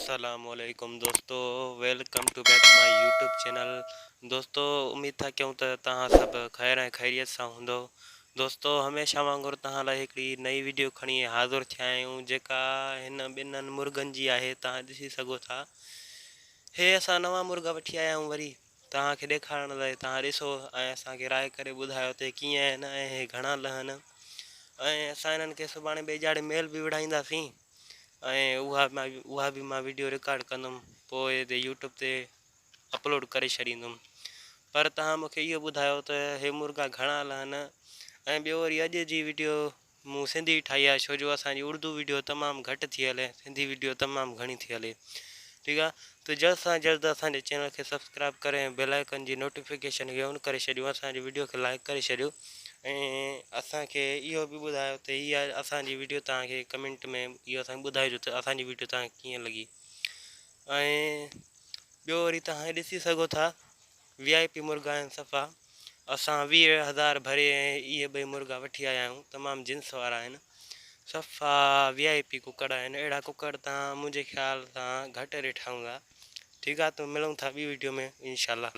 अस्सलामुअलैकुम दोस्तों, welcome to back my YouTube channel. दोस्तों उम्मीद था क्यों तव्हां सब खैर ऐं खैरियत सां हूंदो। दोस्तों हमेशा वांगुरु तव्हां लाइ हिकिड़ी नई वीडियो खणी हाज़िर थिया आहियूं, जेका हिन ॿिन्हिनि मुर्गनि जी आहे। तव्हां ॾिसी सघो था, हे असां नवां मुर्गा वठी आया आहियूं वरी तव्हांखे ॾेखारण लाइ। तव्हां ॾिसो ऐं असांखे राय करे ॿुधायो त कीअं आहिनि ऐं हे घणा लहनि। ऐं असां हिननि खे सुभाणे ॿेजाड़े मेल बि विढ़ाईंदासीं ऐं उहा बि मां वीडियो रिकॉर्ड कंदुमि, पोइ ते यूट्यूब ते अपलोड करे छॾींदुमि। पर तव्हां मूंखे इहो ॿुधायो त हे मुर्गा घणा लहनि। ऐं ॿियो वरी अॼु जी वीडियो मूं सिंधी ठाही आहे, छो जो असांजी उर्दू वीडियो तमामु घटि थी हले, सिंधी वीडियो तमामु घणी थी हले। ठीकु आहे, त जल्द सां जल्द असांजे चैनल खे सब्सक्राइब करे ऐं बेल आइकन जी नोटिफिकेशन खे ऑन करे छॾियो, असांजी वीडियो खे लाइक करे छॾियो ऐं असांखे इहो बि ॿुधायो त इहा असांजी वीडियो तव्हांखे कमेंट में इहो असांखे ॿुधाइजो त असांजी वीडियो तव्हांखे कीअं लॻी। ऐं ॿियो वरी तव्हां ॾिसी सघो था, VIP मुर्गा आहिनि सफ़ा। असां 20,000 भरे ऐं इहे ॿई मुर्गा वठी आया आहियूं, तमामु जिन्स वारा आहिनि, सफ़ा VIP कुकड़ आहिनि। अहिड़ा कुकड़ तव्हां मुंहिंजे ख़्याल सां घटि रेट हूंदा। ठीकु आहे, त मिलूं था ॿी वीडियो में इंशाल्लाह।